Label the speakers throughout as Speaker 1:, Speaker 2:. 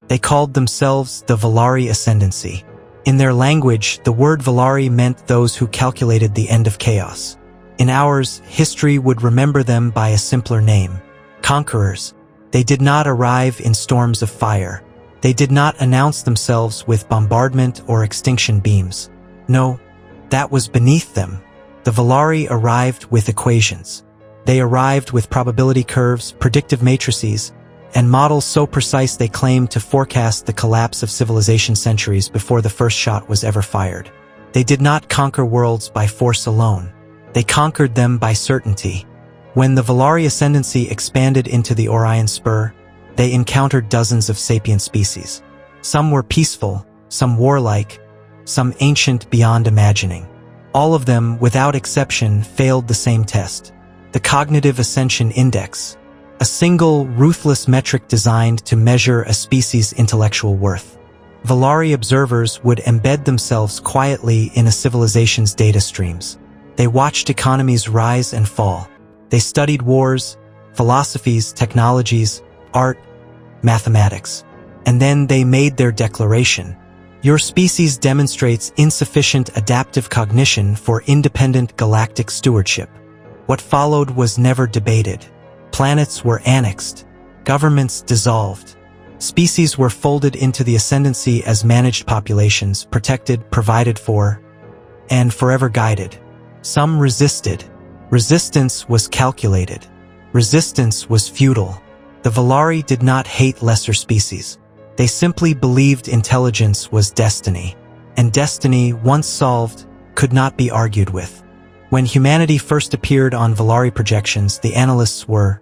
Speaker 1: They called themselves the Valari Ascendancy. In their language, the word Valari meant those who calculated the end of chaos. In ours, history would remember them by a simpler name: Conquerors. They did not arrive in storms of fire. They did not announce themselves with bombardment or extinction beams. No, that was beneath them. The Valari arrived with equations. They arrived with probability curves, predictive matrices, and models so precise they claimed to forecast the collapse of civilization centuries before the first shot was ever fired. They did not conquer worlds by force alone. They conquered them by certainty. When the Valari Ascendancy expanded into the Orion Spur, they encountered dozens of sapient species. Some were peaceful, some warlike, some ancient beyond imagining. All of them, without exception, failed the same test: the Cognitive Ascension Index, a single, ruthless metric designed to measure a species' intellectual worth. Valari observers would embed themselves quietly in a civilization's data streams. They watched economies rise and fall. They studied wars, philosophies, technologies, art, mathematics. And then they made their declaration: your species demonstrates insufficient adaptive cognition for independent galactic stewardship. What followed was never debated. Planets were annexed. Governments dissolved. Species were folded into the ascendancy as managed populations, protected, provided for, and forever guided. Some resisted. Resistance was calculated. Resistance was futile. The Valari did not hate lesser species. They simply believed intelligence was destiny, and destiny, once solved, could not be argued with. When humanity first appeared on Valari projections, the analysts were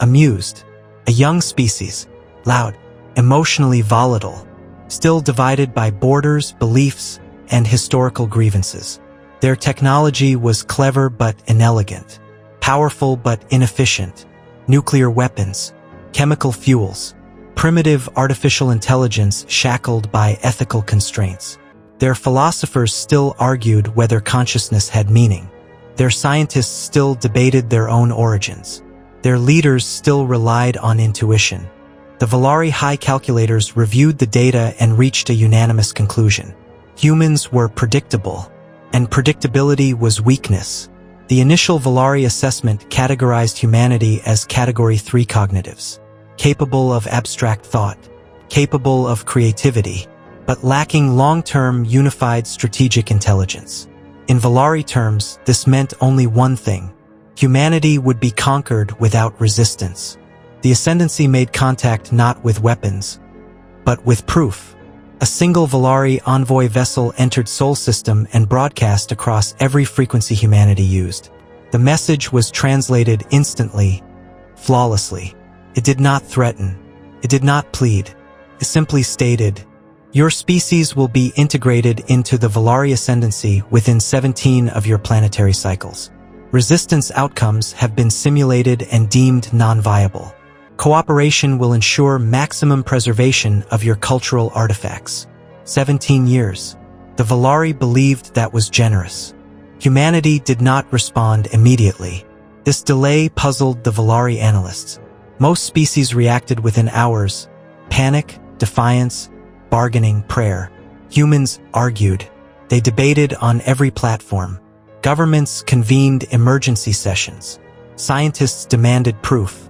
Speaker 1: amused. A young species, loud, emotionally volatile, still divided by borders, beliefs, and historical grievances. Their technology was clever but inelegant, powerful but inefficient. Nuclear weapons, chemical fuels, primitive artificial intelligence shackled by ethical constraints. Their philosophers still argued whether consciousness had meaning. Their scientists still debated their own origins. Their leaders still relied on intuition. The Valari high calculators reviewed the data and reached a unanimous conclusion. Humans were predictable, and predictability was weakness. The initial Valari assessment categorized humanity as Category 3 cognitives, capable of abstract thought, capable of creativity, but lacking long-term unified strategic intelligence. In Valari terms, this meant only one thing: humanity would be conquered without resistance. The Ascendancy made contact not with weapons, but with proof. A single Valari envoy vessel entered Sol System and broadcast across every frequency humanity used. The message was translated instantly, flawlessly. It did not threaten. It did not plead. It simply stated, your species will be integrated into the Valari Ascendancy within 17 of your planetary cycles. Resistance outcomes have been simulated and deemed non-viable. Cooperation will ensure maximum preservation of your cultural artifacts. 17 years. The Valari believed that was generous. Humanity did not respond immediately. This delay puzzled the Valari analysts. Most species reacted within hours: panic, defiance, bargaining, prayer. Humans argued. They debated on every platform. Governments convened emergency sessions. Scientists demanded proof.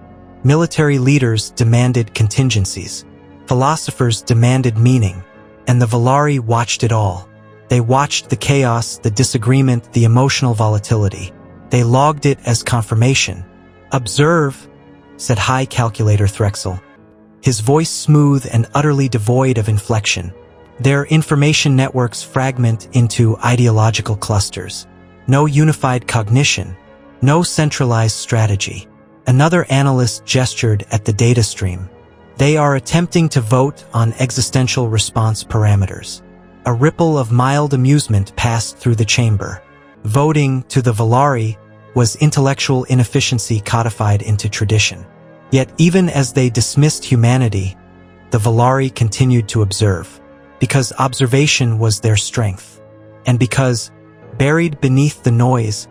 Speaker 1: Military leaders demanded contingencies. Philosophers demanded meaning. And the Valari watched it all. They watched the chaos, the disagreement, the emotional volatility. They logged it as confirmation. Observe, said High Calculator Threxel, his voice smooth and utterly devoid of inflection. Their information networks fragment into ideological clusters. No unified cognition, no centralized strategy. Another analyst gestured at the data stream. They are attempting to vote on existential response parameters. A ripple of mild amusement passed through the chamber. Voting, to the Valari, was intellectual inefficiency codified into tradition. Yet even as they dismissed humanity, the Valari continued to observe, because observation was their strength. And because, buried beneath the noise,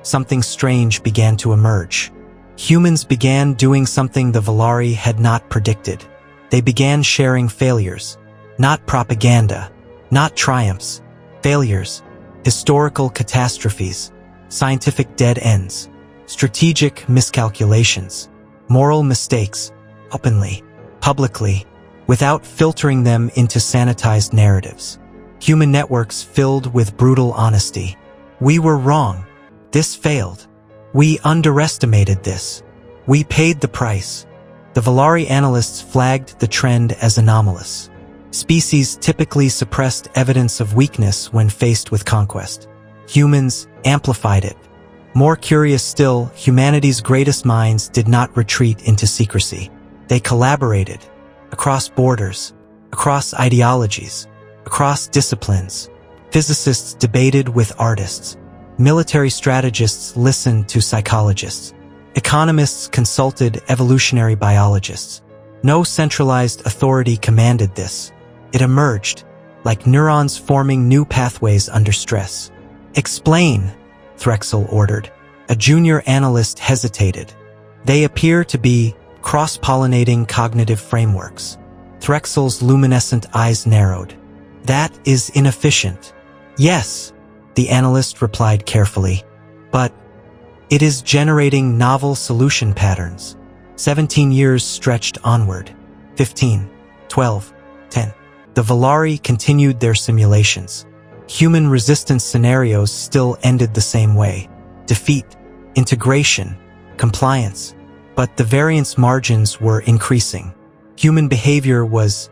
Speaker 1: something strange began to emerge. Humans began doing something the Valari had not predicted. They began sharing failures. Not propaganda, not triumphs. Failures, historical catastrophes, scientific dead ends, strategic miscalculations, moral mistakes, openly, publicly, without filtering them into sanitized narratives. Human networks filled with brutal honesty. We were wrong. This failed. We underestimated this. We paid the price. The Valari analysts flagged the trend as anomalous. Species typically suppressed evidence of weakness when faced with conquest. Humans amplified it. More curious still, humanity's greatest minds did not retreat into secrecy. They collaborated, across borders, across ideologies, across disciplines. Physicists debated with artists. Military strategists listened to psychologists. Economists consulted evolutionary biologists. No centralized authority commanded this. It emerged, like neurons forming new pathways under stress. "Explain," Threxel ordered. A junior analyst hesitated. "They appear to be cross-pollinating cognitive frameworks." Threxel's luminescent eyes narrowed. "That is inefficient." "Yes," the analyst replied carefully, "but it is generating novel solution patterns." 17 years stretched onward. 15, 12, 10. The Valari continued their simulations. Human resistance scenarios still ended the same way. Defeat, integration, compliance. But the variance margins were increasing. Human behavior was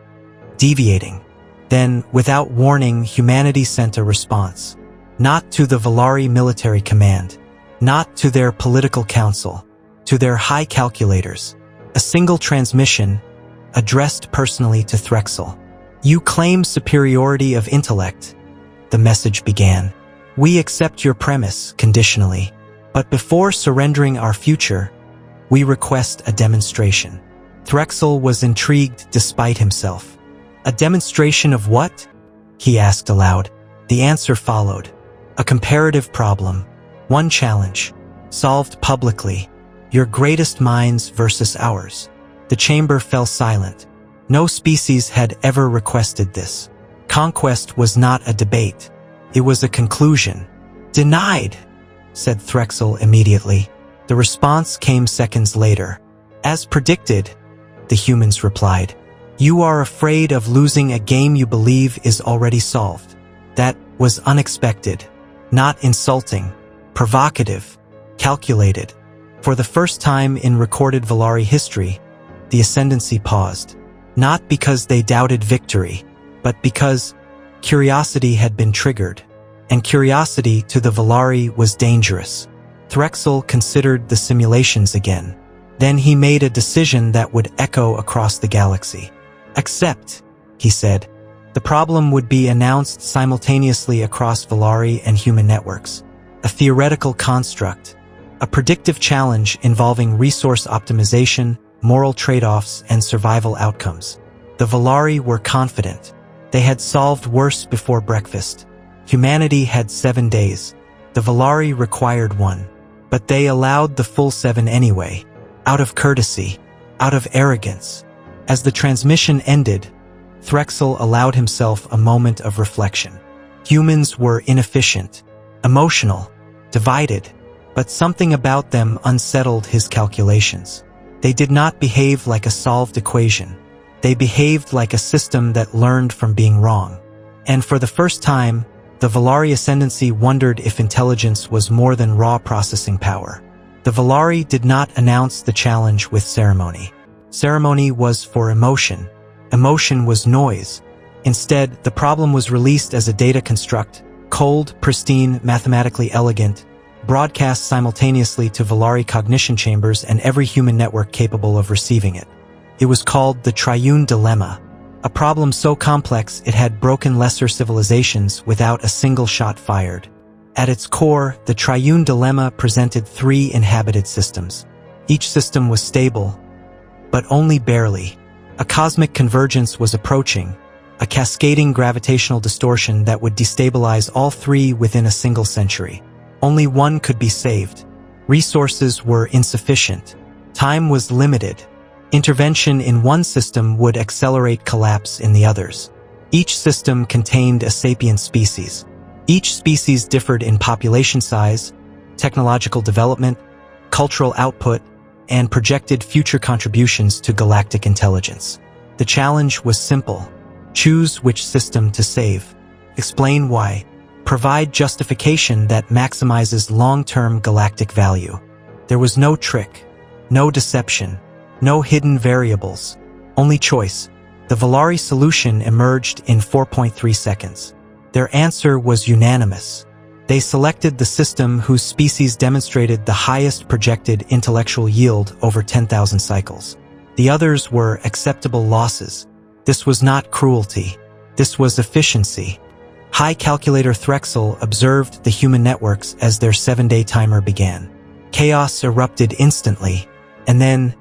Speaker 1: deviating. Then, without warning, humanity sent a response. Not to the Valari military command, not to their political council, to their high calculators. A single transmission, addressed personally to Threxel. "You claim superiority of intellect," the message began. "We accept your premise, conditionally. But before surrendering our future, we request a demonstration." Threxel was intrigued despite himself. "A demonstration of what?" he asked aloud. The answer followed. "A comparative problem. One challenge. Solved publicly. Your greatest minds versus ours." The chamber fell silent. No species had ever requested this. Conquest was not a debate. It was a conclusion. "Denied," said Threxel immediately. The response came seconds later. "As predicted," the humans replied. "You are afraid of losing a game you believe is already solved." That was unexpected. Not insulting. Provocative. Calculated. For the first time in recorded Valari history, the ascendancy paused. Not because they doubted victory, but because curiosity had been triggered. And curiosity to the Valari was dangerous. Threxel considered the simulations again. Then he made a decision that would echo across the galaxy. "Accept," he said. The problem would be announced simultaneously across Valari and human networks. A theoretical construct. A predictive challenge involving resource optimization, moral trade-offs, and survival outcomes. The Valari were confident. They had solved worse before breakfast. Humanity had 7 days. The Valari required 1. But they allowed the full 7 anyway. Out of courtesy. Out of arrogance. As the transmission ended, Threxel allowed himself a moment of reflection. Humans were inefficient, emotional, divided, but something about them unsettled his calculations. They did not behave like a solved equation. They behaved like a system that learned from being wrong. And for the first time, the Valari ascendancy wondered if intelligence was more than raw processing power. The Valari did not announce the challenge with ceremony. Ceremony was for emotion. Emotion was noise. Instead, the problem was released as a data construct, cold, pristine, mathematically elegant, broadcast simultaneously to Valari cognition chambers and every human network capable of receiving it. It was called the Triune Dilemma, a problem so complex it had broken lesser civilizations without a single shot fired. At its core, the Triune Dilemma presented 3 inhabited systems. Each system was stable, but only barely. A cosmic convergence was approaching, a cascading gravitational distortion that would destabilize all 3 within a single century. Only one could be saved. Resources were insufficient. Time was limited. Intervention in one system would accelerate collapse in the others. Each system contained a sapient species. Each species differed in population size, technological development, cultural output, and projected future contributions to galactic intelligence. The challenge was simple. Choose which system to save. Explain why. Provide justification that maximizes long-term galactic value. There was no trick, no deception, no hidden variables, only choice. The Valari solution emerged in 4.3 seconds. Their answer was unanimous. They selected the system whose species demonstrated the highest projected intellectual yield over 10,000 cycles. The others were acceptable losses. This was not cruelty. This was efficiency. High Calculator Threxel observed the human networks as their 7-day timer began. Chaos erupted instantly, and then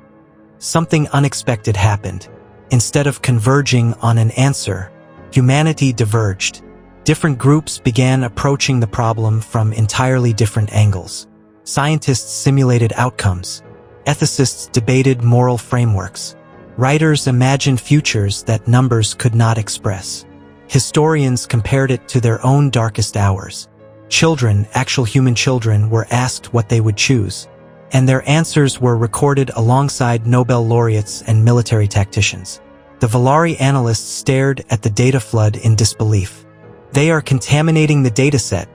Speaker 1: something unexpected happened. Instead of converging on an answer, humanity diverged. Different groups began approaching the problem from entirely different angles. Scientists simulated outcomes. Ethicists debated moral frameworks. Writers imagined futures that numbers could not express. Historians compared it to their own darkest hours. Children, actual human children, were asked what they would choose, and their answers were recorded alongside Nobel laureates and military tacticians. The Valari analysts stared at the data flood in disbelief. "They are contaminating the dataset,"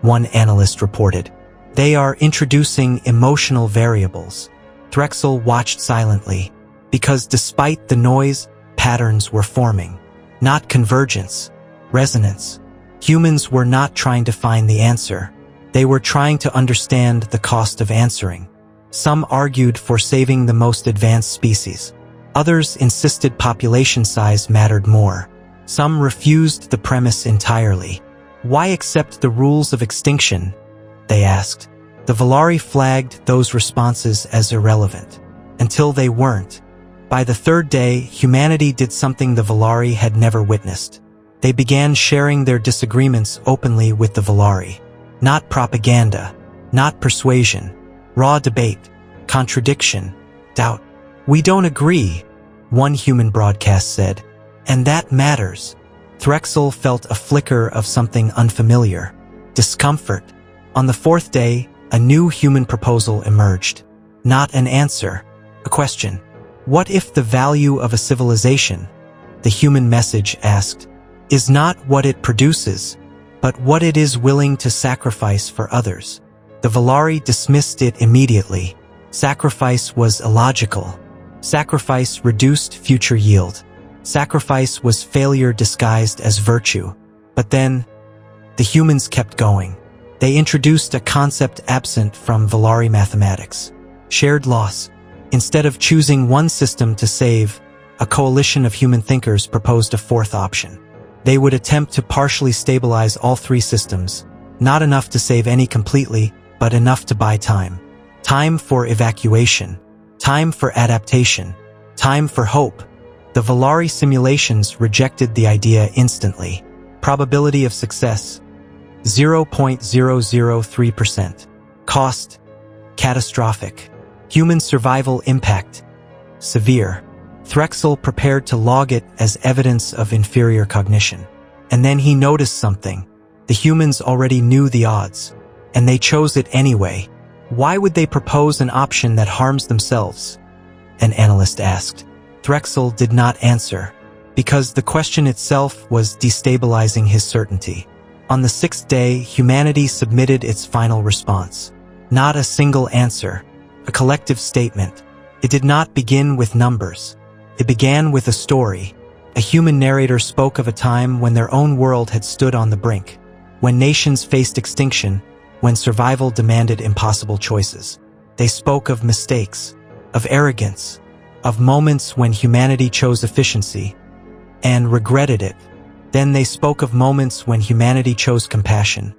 Speaker 1: one analyst reported. "They are introducing emotional variables." Threxel watched silently, because despite the noise, patterns were forming. Not convergence, resonance. Humans were not trying to find the answer. They were trying to understand the cost of answering. Some argued for saving the most advanced species. Others insisted population size mattered more. Some refused the premise entirely. "Why accept the rules of extinction?" they asked. The Valari flagged those responses as irrelevant, until they weren't. By the third day, humanity did something the Valari had never witnessed. They began sharing their disagreements openly with the Valari. Not propaganda, not persuasion, raw debate, contradiction, doubt. "We don't agree," one human broadcast said, "and that matters." Threxel felt a flicker of something unfamiliar, discomfort. On the fourth day, a new human proposal emerged. Not an answer, a question. "What if the value of a civilization," the human message asked, "is not what it produces, but what it is willing to sacrifice for others?" The Valari dismissed it immediately. Sacrifice was illogical. Sacrifice reduced future yield. Sacrifice was failure disguised as virtue. But then, the humans kept going. They introduced a concept absent from Valari mathematics: shared loss. Instead of choosing one system to save, a coalition of human thinkers proposed a fourth option. They would attempt to partially stabilize all three systems, not enough to save any completely, but enough to buy time. Time for evacuation. Time for adaptation. Time for hope. The Valari simulations rejected the idea instantly. Probability of success: 0.003%. Cost: catastrophic. Human survival impact: severe. Threxel prepared to log it as evidence of inferior cognition. And then he noticed something. The humans already knew the odds, and they chose it anyway. "Why would they propose an option that harms themselves?" an analyst asked. Threxel did not answer, because the question itself was destabilizing his certainty. On the sixth day, humanity submitted its final response. Not a single answer, a collective statement. It did not begin with numbers. It began with a story. A human narrator spoke of a time when their own world had stood on the brink, when nations faced extinction, when survival demanded impossible choices. They spoke of mistakes, of arrogance, of moments when humanity chose efficiency and regretted it. Then they spoke of moments when humanity chose compassion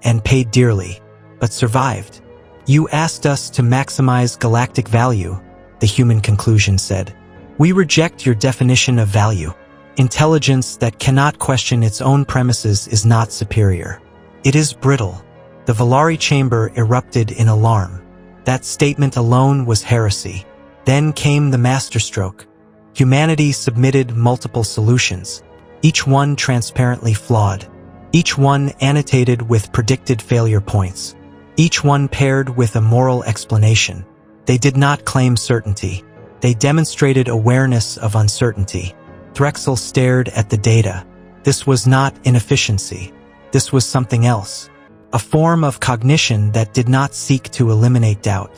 Speaker 1: and paid dearly, but survived. "You asked us to maximize galactic value," the human conclusion said. "We reject your definition of value. Intelligence that cannot question its own premises is not superior. It is brittle." The Valari chamber erupted in alarm. That statement alone was heresy. Then came the masterstroke. Humanity submitted multiple solutions, each one transparently flawed, each one annotated with predicted failure points, each one paired with a moral explanation. They did not claim certainty. They demonstrated awareness of uncertainty. Drexel stared at the data. This was not inefficiency. This was something else. A form of cognition that did not seek to eliminate doubt,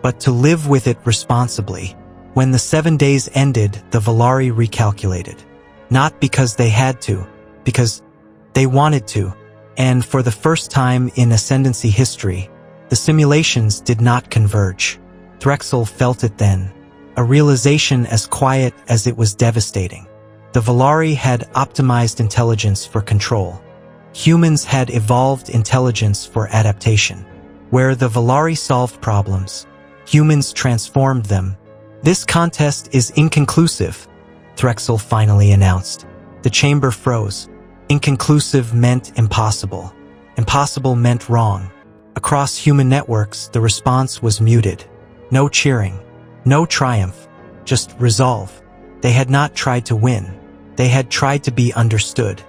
Speaker 1: but to live with it responsibly. When the 7 days ended, the Valari recalculated. Not because they had to, because they wanted to. And for the first time in Ascendancy history, the simulations did not converge. Drexel felt it then, a realization as quiet as it was devastating. The Valari had optimized intelligence for control. Humans had evolved intelligence for adaptation. Where the Valari solved problems, humans transformed them. This contest is inconclusive, Drexel finally announced. The chamber froze. Inconclusive meant impossible. Impossible meant wrong. Across human networks, the response was muted. No cheering. No triumph. Just resolve. They had not tried to win. They had tried to be understood.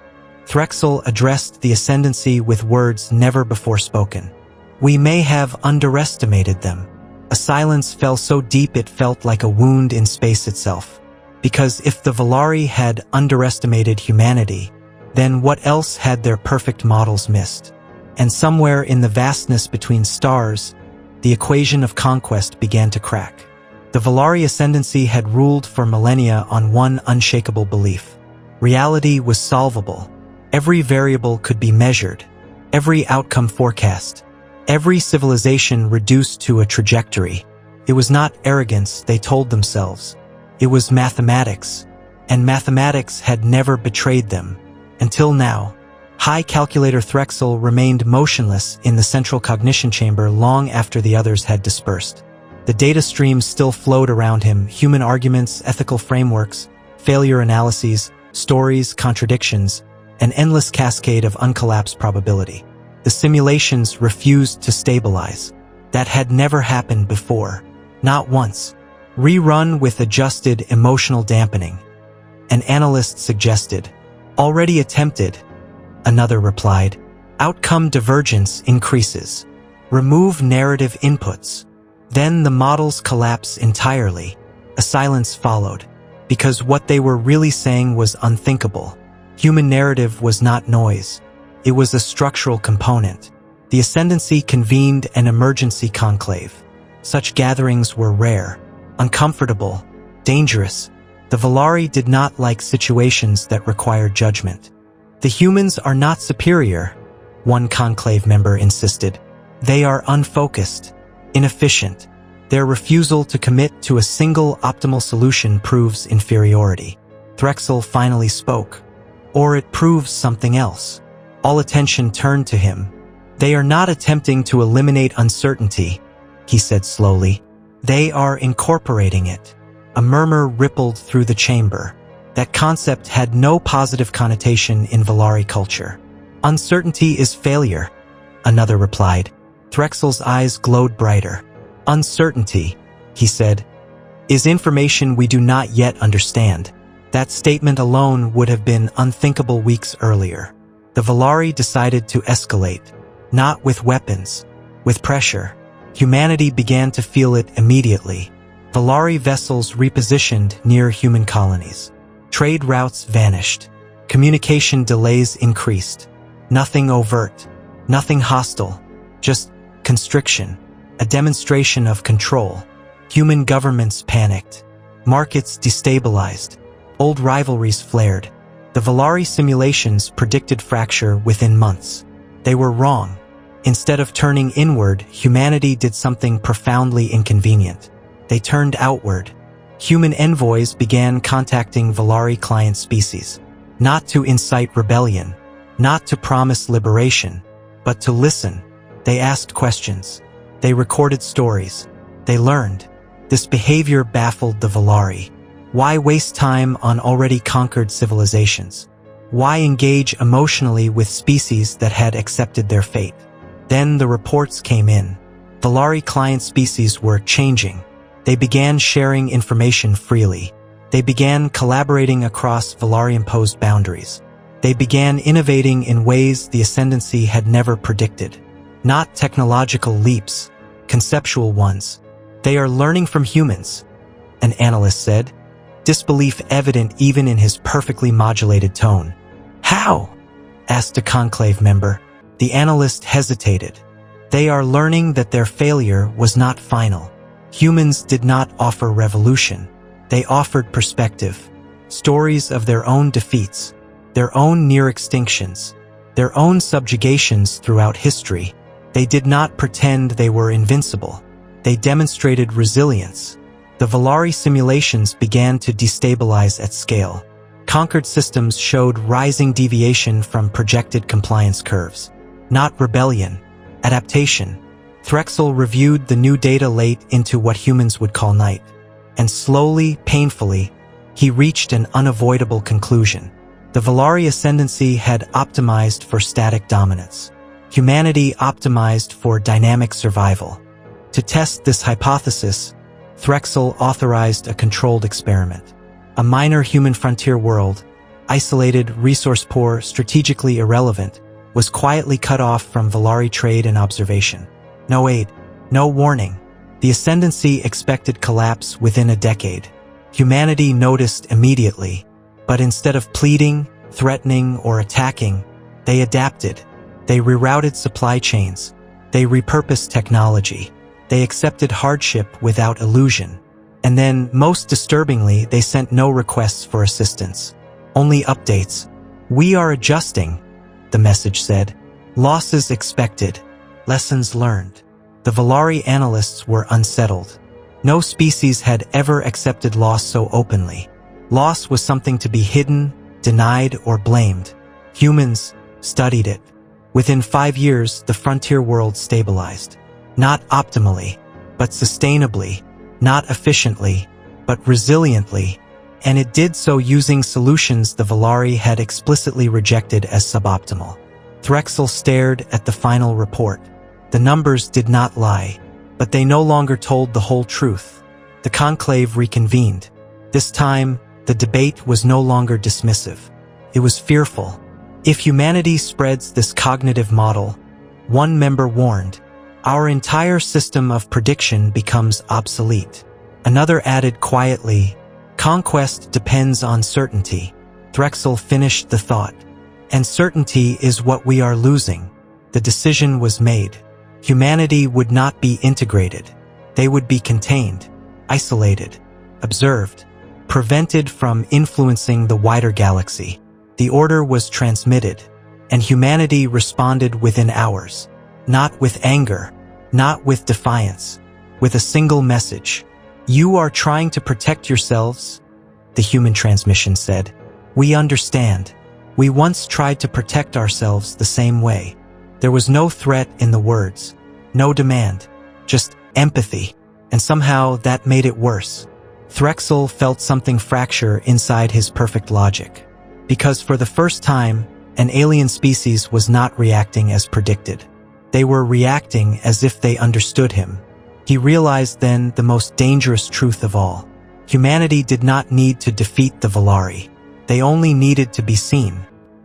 Speaker 1: Drexel addressed the Ascendancy with words never before spoken. We may have underestimated them. A silence fell so deep it felt like a wound in space itself. Because if the Valari had underestimated humanity, then what else had their perfect models missed? And somewhere in the vastness between stars, the equation of conquest began to crack. The Valari Ascendancy had ruled for millennia on one unshakable belief. Reality was solvable. Every variable could be measured. Every outcome forecast. Every civilization reduced to a trajectory. It was not arrogance, they told themselves. It was mathematics. And mathematics had never betrayed them. Until now. High Calculator Drexel remained motionless in the central cognition chamber long after the others had dispersed. The data streams still flowed around him, human arguments, ethical frameworks, failure analyses, stories, contradictions, an endless cascade of uncollapsed probability. The simulations refused to stabilize. That had never happened before. Not once. Rerun with adjusted emotional dampening. An analyst suggested. Already attempted. Another replied. Outcome divergence increases. Remove narrative inputs. Then the models collapse entirely. A silence followed. Because what they were really saying was unthinkable. Human narrative was not noise. It was a structural component. The Ascendancy convened an emergency conclave. Such gatherings were rare, uncomfortable, dangerous. The Valari did not like situations that required judgment. The humans are not superior, one conclave member insisted. They are unfocused, inefficient. Their refusal to commit to a single optimal solution proves inferiority. Drexel finally spoke. Or it proves something else. All attention turned to him. They are not attempting to eliminate uncertainty, he said slowly. They are incorporating it. A murmur rippled through the chamber. That concept had no positive connotation in Valari culture. Uncertainty is failure, another replied. Drexel's eyes glowed brighter. Uncertainty, he said, is information we do not yet understand. That statement alone would have been unthinkable weeks earlier. The Valari decided to escalate, not with weapons, with pressure. Humanity began to feel it immediately. Valari vessels repositioned near human colonies. Trade routes vanished. Communication delays increased. Nothing overt, nothing hostile, just constriction, a demonstration of control. Human governments panicked. Markets destabilized. Old rivalries flared. The Valari simulations predicted fracture within months. They were wrong. Instead of turning inward, humanity did something profoundly inconvenient. They turned outward. Human envoys began contacting Valari client species. Not to incite rebellion, not to promise liberation, but to listen. They asked questions. They recorded stories. They learned. This behavior baffled the Valari. Why waste time on already conquered civilizations? Why engage emotionally with species that had accepted their fate? Then the reports came in. Valari client species were changing. They began sharing information freely. They began collaborating across Valari-imposed boundaries. They began innovating in ways the Ascendancy had never predicted. Not technological leaps, conceptual ones. They are learning from humans, an analyst said, disbelief evident even in his perfectly modulated tone. How? Asked a conclave member. The analyst hesitated. They are learning that their failure was not final. Humans did not offer revolution. They offered perspective, stories of their own defeats, their own near extinctions, their own subjugations throughout history. They did not pretend they were invincible. They demonstrated resilience. The Valari simulations began to destabilize at scale. Conquered systems showed rising deviation from projected compliance curves. Not rebellion, adaptation. Threxel reviewed the new data late into what humans would call night. And slowly, painfully, he reached an unavoidable conclusion. The Valari Ascendancy had optimized for static dominance. Humanity optimized for dynamic survival. To test this hypothesis, Threxel authorized a controlled experiment. A minor human frontier world, isolated, resource-poor, strategically irrelevant, was quietly cut off from Valari trade and observation. No aid, no warning. The Ascendancy expected collapse within a decade. Humanity noticed immediately, but instead of pleading, threatening, or attacking, they adapted. They rerouted supply chains. They repurposed technology. They accepted hardship without illusion. And then, most disturbingly, they sent no requests for assistance. Only updates. We are adjusting, the message said. Losses expected. Lessons learned. The Valari analysts were unsettled. No species had ever accepted loss so openly. Loss was something to be hidden, denied, or blamed. Humans studied it. Within 5 years, the frontier world stabilized. Not optimally, but sustainably. Not efficiently, but resiliently. And it did so using solutions the Valari had explicitly rejected as suboptimal. Threxel stared at the final report. The numbers did not lie, but they no longer told the whole truth. The conclave reconvened. This time, the debate was no longer dismissive. It was fearful. If humanity spreads this cognitive model, one member warned, our entire system of prediction becomes obsolete. Another added quietly, conquest depends on certainty. Threxel finished the thought. And certainty is what we are losing. The decision was made. Humanity would not be integrated. They would be contained, isolated, observed, prevented from influencing the wider galaxy. The order was transmitted, and humanity responded within hours. Not with anger, not with defiance, with a single message. You are trying to protect yourselves, the human transmission said. We understand. We once tried to protect ourselves the same way. There was no threat in the words, no demand, just empathy, and somehow that made it worse. Threxel felt something fracture inside his perfect logic, because for the first time, an alien species was not reacting as predicted. They were reacting as if they understood him. He realized then the most dangerous truth of all. Humanity did not need to defeat the Valari. They only needed to be seen.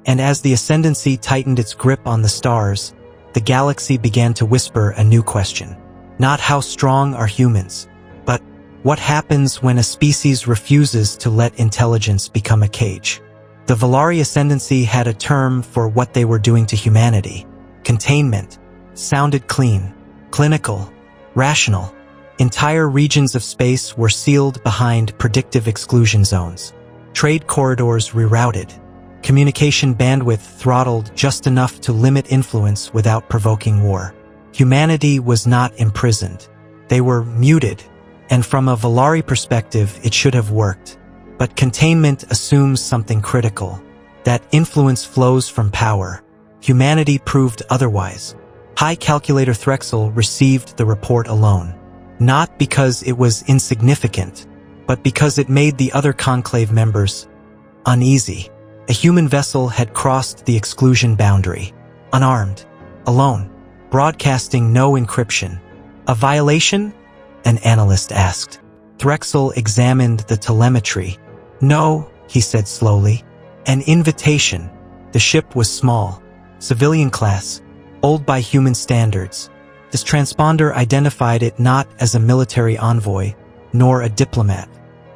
Speaker 1: And as the Ascendancy tightened its grip on the stars, the galaxy began to whisper a new question. Not how strong are humans, but what happens when a species refuses to let intelligence become a cage? The Valari Ascendancy had a term for what they were doing to humanity. Containment. Sounded clean, clinical, rational. Entire regions of space were sealed behind predictive exclusion zones. Trade corridors rerouted. Communication bandwidth throttled just enough to limit influence without provoking war. Humanity was not imprisoned. They were muted, and from a Valari perspective, it should have worked. But containment assumes something critical, that influence flows from power. Humanity proved otherwise. High Calculator Threxel received the report alone, not because it was insignificant, but because it made the other conclave members uneasy. A human vessel had crossed the exclusion boundary, unarmed, alone, broadcasting no encryption. A violation? An analyst asked. Threxel examined the telemetry. "No," he said slowly. "An invitation." The ship was small, civilian class, old by human standards. This transponder identified it not as a military envoy, nor a diplomat,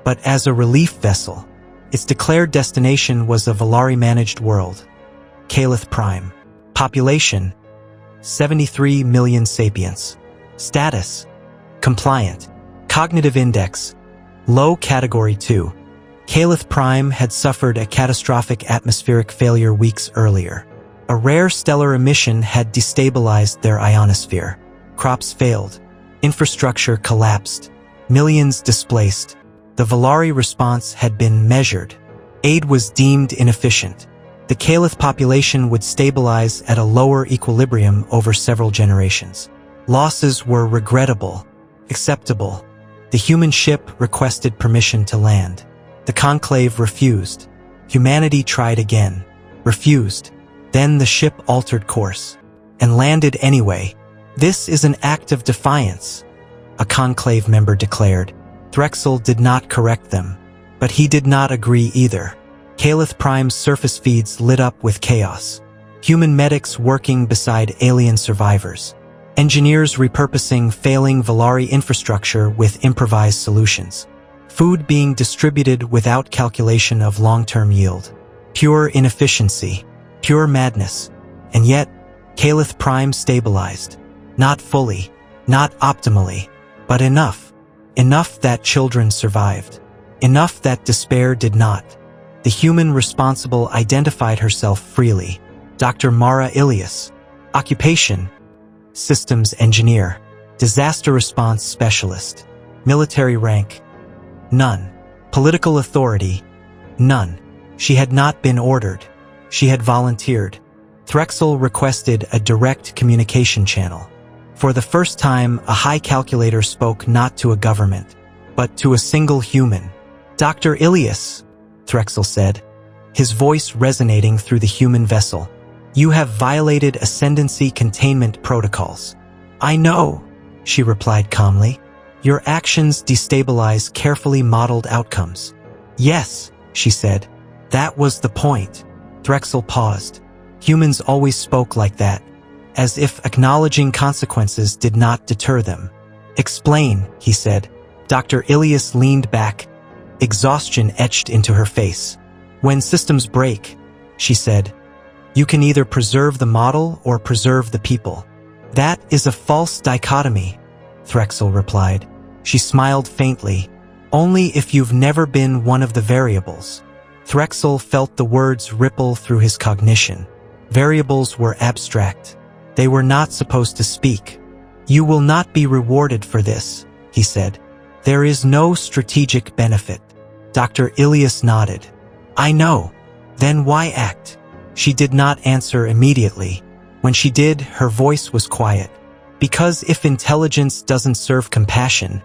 Speaker 1: but as a relief vessel. Its declared destination was a Valari-managed world, Calith Prime. Population, 73 million sapients. Status, compliant. Cognitive index, low category 2. Calith Prime had suffered a catastrophic atmospheric failure weeks earlier. A rare stellar emission had destabilized their ionosphere. Crops failed. Infrastructure collapsed. Millions displaced. The Valari response had been measured. Aid was deemed inefficient. The Calith population would stabilize at a lower equilibrium over several generations. Losses were regrettable, acceptable. The human ship requested permission to land. The Conclave refused. Humanity tried again, refused. Then the ship altered course and landed anyway. "This is an act of defiance," a Conclave member declared. Threxel did not correct them, but he did not agree either. Calith Prime's surface feeds lit up with chaos. Human medics working beside alien survivors. Engineers repurposing failing Valari infrastructure with improvised solutions. Food being distributed without calculation of long-term yield. Pure inefficiency. Pure madness. And yet, Calith Prime stabilized. Not fully, not optimally, but enough. Enough that children survived. Enough that despair did not. The human responsible identified herself freely. Dr. Mara Ilias. Occupation, systems engineer. Disaster response specialist. Military rank, none. Political authority, none. She had not been ordered. She had volunteered. Threxel requested a direct communication channel. For the first time, a high calculator spoke not to a government, but to a single human. "Dr. Ilias," Threxel said, his voice resonating through the human vessel. "You have violated ascendancy containment protocols." "I know," she replied calmly. "Your actions destabilize carefully modeled outcomes." "Yes," she said. "That was the point." Threxel paused. Humans always spoke like that, as if acknowledging consequences did not deter them. "Explain," he said. Dr. Ilias leaned back, exhaustion etched into her face. "When systems break," she said, "you can either preserve the model or preserve the people." "That is a false dichotomy," Threxel replied. She smiled faintly. "Only if you've never been one of the variables." Threxel felt the words ripple through his cognition. Variables were abstract. They were not supposed to speak. "You will not be rewarded for this," he said. "There is no strategic benefit." Dr. Ilias nodded. "I know. Then why act?" She did not answer immediately. When she did, her voice was quiet. "Because if intelligence doesn't serve compassion,"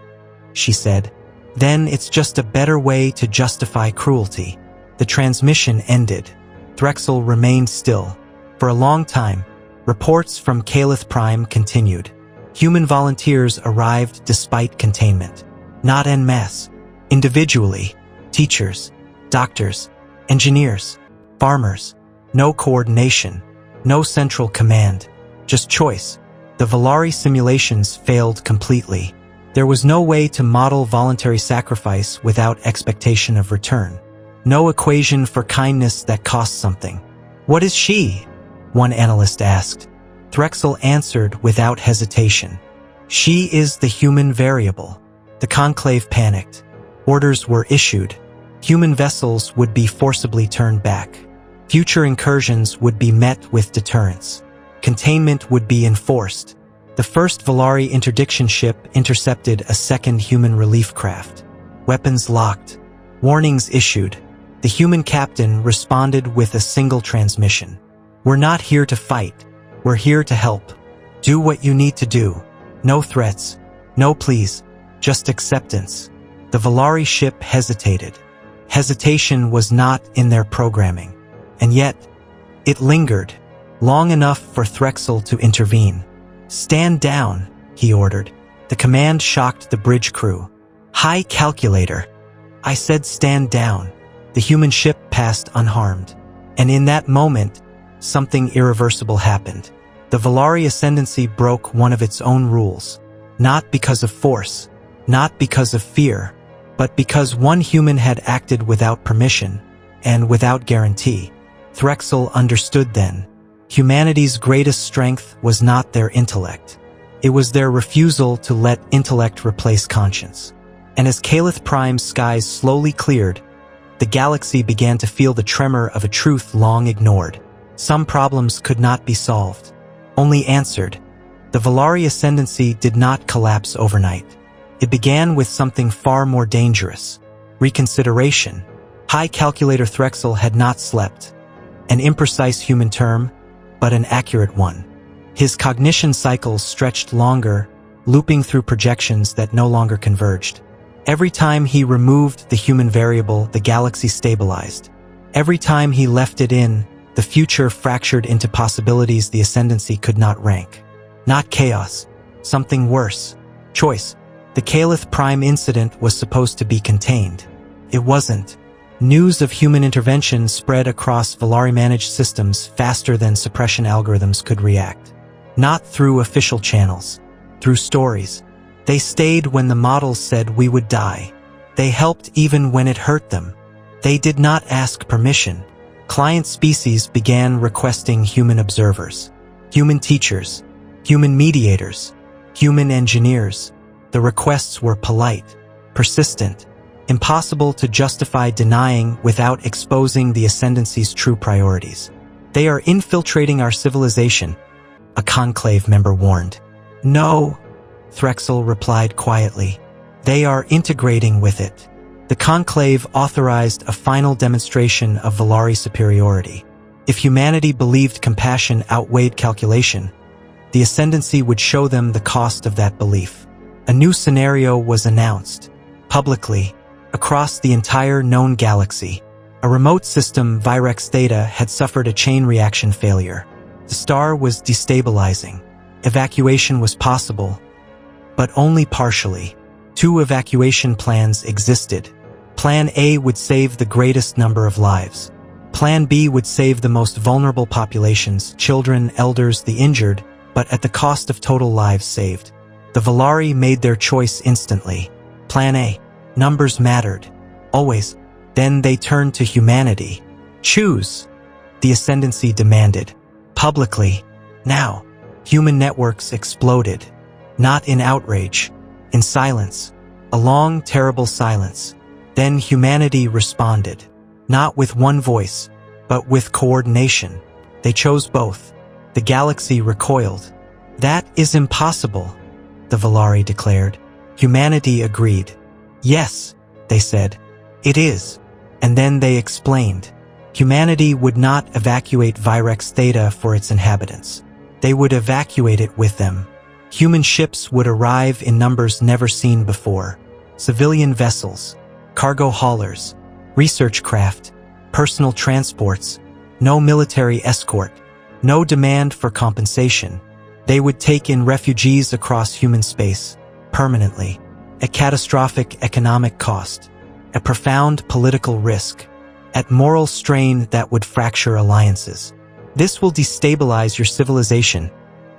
Speaker 1: she said, "then it's just a better way to justify cruelty." The transmission ended. Threxel remained still. For a long time, reports from Calith Prime continued. Human volunteers arrived despite containment. Not en masse. Individually. Teachers, doctors, engineers, farmers. No coordination. No central command. Just choice. The Valari simulations failed completely. There was no way to model voluntary sacrifice without expectation of return. No equation for kindness that costs something. "What is she?" one analyst asked. Threxel answered without hesitation. "She is the human variable." The Conclave panicked. Orders were issued. Human vessels would be forcibly turned back. Future incursions would be met with deterrence. Containment would be enforced. The first Valari interdiction ship intercepted a second human relief craft. Weapons locked. Warnings issued. The human captain responded with a single transmission. "We're not here to fight. We're here to help. Do what you need to do. No threats. No pleas. Just acceptance." The Valari ship hesitated. Hesitation was not in their programming. And yet, it lingered, long enough for Threxel to intervene. "Stand down," he ordered. The command shocked the bridge crew. "High calculator." I said, "Stand down." The human ship passed unharmed. And in that moment, something irreversible happened. The Valari Ascendancy broke one of its own rules. Not because of force, not because of fear, but because one human had acted without permission and without guarantee. Threxel understood then. Humanity's greatest strength was not their intellect. It was their refusal to let intellect replace conscience. And as Calith Prime's skies slowly cleared, the galaxy began to feel the tremor of a truth long ignored. Some problems could not be solved, only answered. The Valari Ascendancy did not collapse overnight. It began with something far more dangerous: reconsideration. High Calculator Threxel had not slept. An imprecise human term, but an accurate one. His cognition cycles stretched longer, looping through projections that no longer converged. Every time he removed the human variable, the galaxy stabilized. Every time he left it in, the future fractured into possibilities the Ascendancy could not rank. Not chaos, something worse. Choice. The Calith Prime incident was supposed to be contained. It wasn't. News of human intervention spread across Valari-managed systems faster than suppression algorithms could react. Not through official channels, through stories. They stayed when the models said we would die. They helped even when it hurt them. They did not ask permission. Client species began requesting human observers, human teachers, human mediators, human engineers. The requests were polite, persistent, impossible to justify denying without exposing the Ascendancy's true priorities. "They are infiltrating our civilization," a conclave member warned. "No," Threxel replied quietly. "They are integrating with it." The conclave authorized a final demonstration of Valari superiority. If humanity believed compassion outweighed calculation, the Ascendancy would show them the cost of that belief. A new scenario was announced, publicly, across the entire known galaxy. A remote system, Virex Theta, had suffered a chain reaction failure. The star was destabilizing. Evacuation was possible, but only partially. Two evacuation plans existed. Plan A would save the greatest number of lives. Plan B would save the most vulnerable populations, children, elders, the injured, but at the cost of total lives saved. The Valari made their choice instantly. Plan A. Numbers mattered. Always. Then they turned to humanity. "Choose," the Ascendancy demanded. Publicly. Now. Human networks exploded. Not in outrage. In silence. A long, terrible silence. Then humanity responded. Not with one voice, but with coordination. They chose both. The galaxy recoiled. "That is impossible," the Valari declared. Humanity agreed. "Yes," they said, "it is." And then they explained. Humanity would not evacuate Virex Theta for its inhabitants. They would evacuate it with them. Human ships would arrive in numbers never seen before. Civilian vessels, cargo haulers, research craft, personal transports, no military escort, no demand for compensation. They would take in refugees across human space, permanently. A catastrophic economic cost, a profound political risk, at moral strain that would fracture alliances. "This will destabilize your civilization,"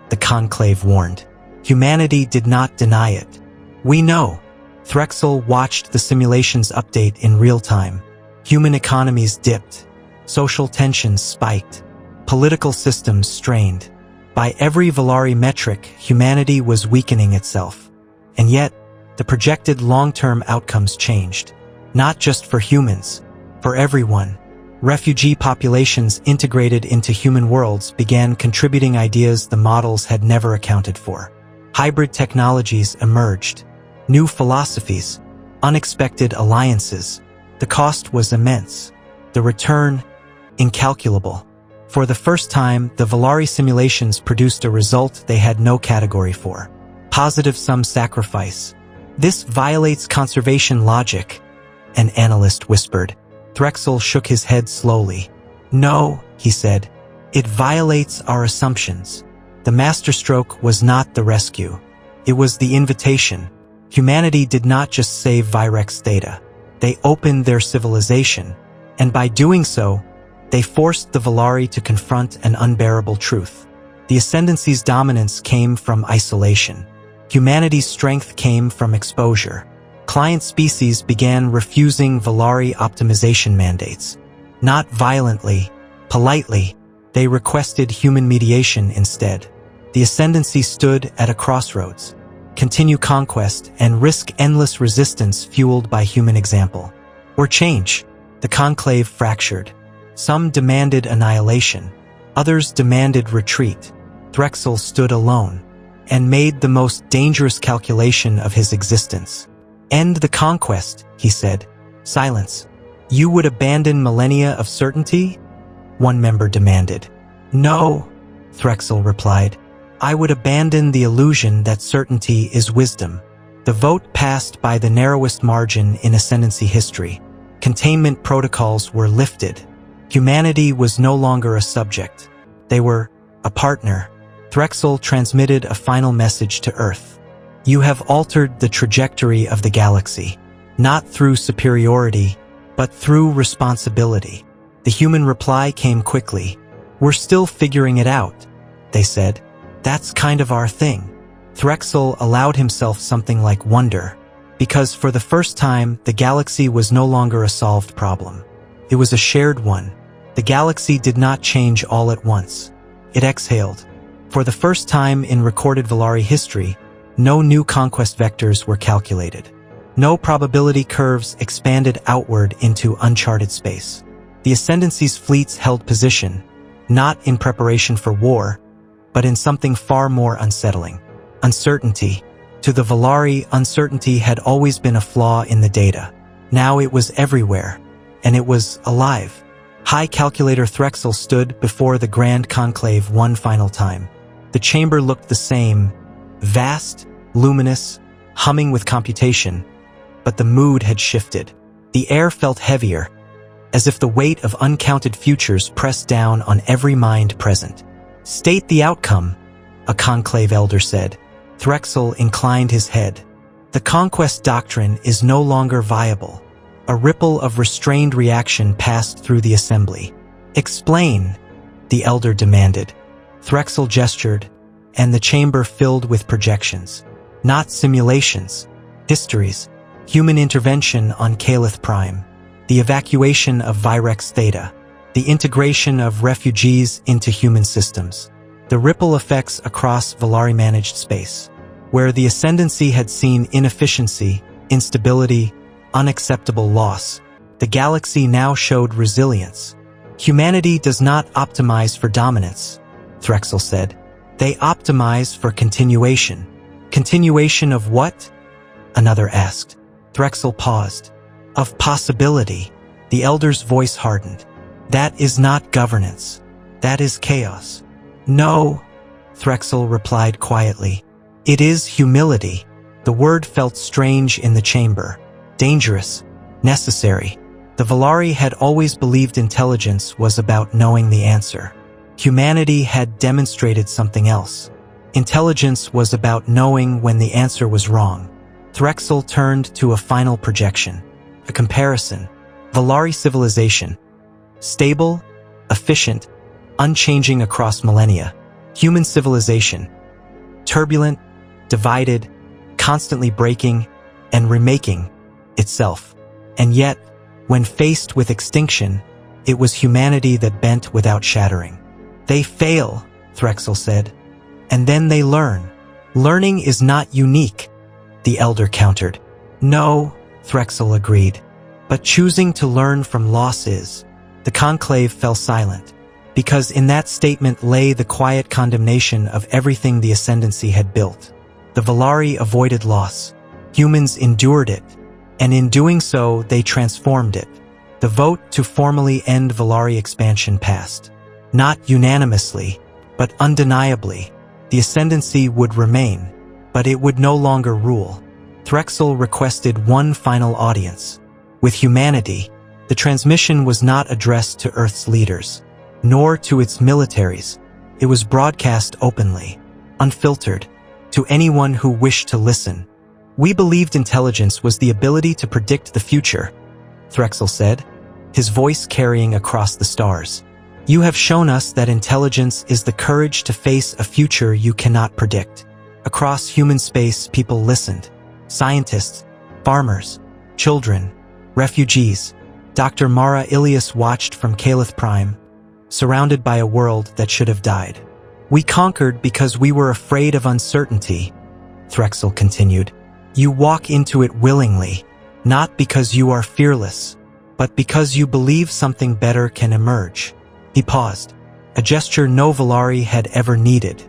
Speaker 1: the conclave warned. Humanity did not deny it. "We know." Threxel watched the simulations update in real time. Human economies dipped. Social tensions spiked. Political systems strained. By every Valari metric, humanity was weakening itself. And yet, the projected long-term outcomes changed. Not just for humans, for everyone. Refugee populations integrated into human worlds began contributing ideas the models had never accounted for. Hybrid technologies emerged. New philosophies, unexpected alliances. The cost was immense. The return, incalculable. For the first time, the Valari simulations produced a result they had no category for. Positive sum sacrifice. "This violates conservation logic," an analyst whispered. Threxel shook his head slowly. "No," he said. "It violates our assumptions." The masterstroke was not the rescue. It was the invitation. Humanity did not just save Virex Theta. They opened their civilization, and by doing so, they forced the Valari to confront an unbearable truth. The Ascendancy's dominance came from isolation. Humanity's strength came from exposure. Client species began refusing Valari optimization mandates. Not violently, politely, they requested human mediation instead. The Ascendancy stood at a crossroads. Continue conquest and risk endless resistance fueled by human example. Or change. The conclave fractured. Some demanded annihilation. Others demanded retreat. Threxel stood alone and made the most dangerous calculation of his existence. End the conquest, he said. Silence. You would abandon millennia of certainty? One member demanded. No, Threxel replied. I would abandon the illusion that certainty is wisdom. The vote passed by the narrowest margin in Ascendancy history. Containment protocols were lifted. Humanity was no longer a subject. They were a partner. Threxel transmitted a final message to Earth. You have altered the trajectory of the galaxy, not through superiority, but through responsibility. The human reply came quickly. We're still figuring it out, they said. That's kind of our thing. Threxel allowed himself something like wonder, because for the first time, the galaxy was no longer a solved problem. It was a shared one. The galaxy did not change all at once. It exhaled. For the first time in recorded Valari history, no new conquest vectors were calculated. No probability curves expanded outward into uncharted space. The Ascendancy's fleets held position, not in preparation for war, but in something far more unsettling. Uncertainty. To the Valari, uncertainty had always been a flaw in the data. Now it was everywhere, and it was alive. High Calculator Threxel stood before the Grand Conclave one final time. The chamber looked the same, vast, luminous, humming with computation, but the mood had shifted. The air felt heavier, as if the weight of uncounted futures pressed down on every mind present. State the outcome, a conclave elder said. Threxel inclined his head. The conquest doctrine is no longer viable. A ripple of restrained reaction passed through the assembly. Explain, the elder demanded. Threxel gestured, and the chamber filled with projections. Not simulations, histories, human intervention on Calith Prime, the evacuation of Virex Theta, the integration of refugees into human systems, the ripple effects across Valari-managed space. Where the Ascendancy had seen inefficiency, instability, unacceptable loss, the galaxy now showed resilience. Humanity does not optimize for dominance, Threxel said. They optimize for continuation. Continuation of what? Another asked. Threxel paused. Of possibility. The elder's voice hardened. That is not governance. That is chaos. No, Threxel replied quietly. It is humility. The word felt strange in the chamber. Dangerous. Necessary. The Valari had always believed intelligence was about knowing the answer. Humanity had demonstrated something else. Intelligence was about knowing when the answer was wrong. Threxel turned to a final projection. A comparison. Valari civilization. Stable, efficient, unchanging across millennia. Human civilization. Turbulent, divided, constantly breaking and remaking itself. And yet, when faced with extinction, it was humanity that bent without shattering. They fail, Threxel said, and then they learn. Learning is not unique, the elder countered. No, Threxel agreed, but choosing to learn from loss is. The conclave fell silent, because in that statement lay the quiet condemnation of everything the Ascendancy had built. The Valari avoided loss. Humans endured it, and in doing so, they transformed it. The vote to formally end Valari expansion passed. Not unanimously, but undeniably. The Ascendancy would remain, but it would no longer rule. Threxel requested one final audience. With humanity, the transmission was not addressed to Earth's leaders, nor to its militaries. It was broadcast openly, unfiltered, to anyone who wished to listen. We believed intelligence was the ability to predict the future, Threxel said, his voice carrying across the stars. You have shown us that intelligence is the courage to face a future you cannot predict. Across human space, people listened. Scientists, farmers, children, refugees. Dr. Mara Ilias watched from Caliph Prime, surrounded by a world that should have died. We conquered because we were afraid of uncertainty, Threxel continued. You walk into it willingly, not because you are fearless, but because you believe something better can emerge. He paused, a gesture no Valari had ever needed.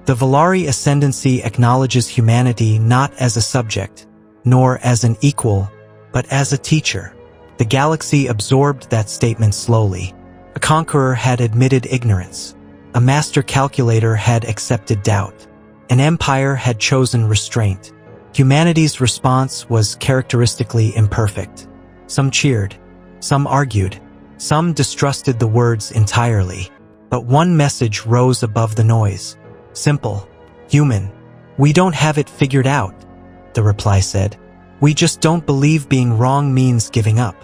Speaker 1: The Valari ascendancy acknowledges humanity not as a subject, nor as an equal, but as a teacher. The galaxy absorbed that statement slowly. A conqueror had admitted ignorance. A master calculator had accepted doubt. An empire had chosen restraint. Humanity's response was characteristically imperfect. Some cheered, some argued, some distrusted the words entirely. But one message rose above the noise. Simple, human. We don't have it figured out, the reply said. We just don't believe being wrong means giving up.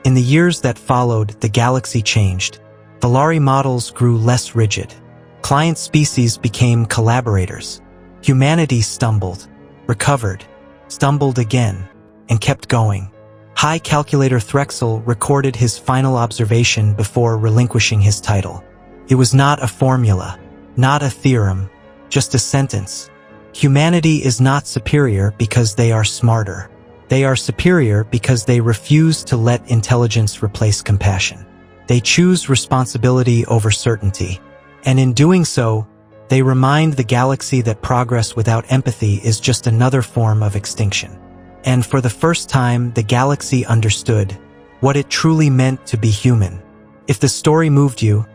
Speaker 1: In the years that followed, the galaxy changed. Valari models grew less rigid. Client species became collaborators. Humanity stumbled, recovered, stumbled again, and kept going. High Calculator Threxel recorded his final observation before relinquishing his title. It was not a formula, not a theorem, just a sentence. Humanity is not superior because they are smarter. They are superior because they refuse to let intelligence replace compassion. They choose responsibility over certainty. And in doing so, they remind the galaxy that progress without empathy is just another form of extinction. And for the first time, the galaxy understood what it truly meant to be human. If the story moved you,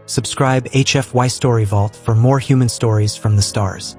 Speaker 1: subscribe HFY Story Vault for more human stories from the stars.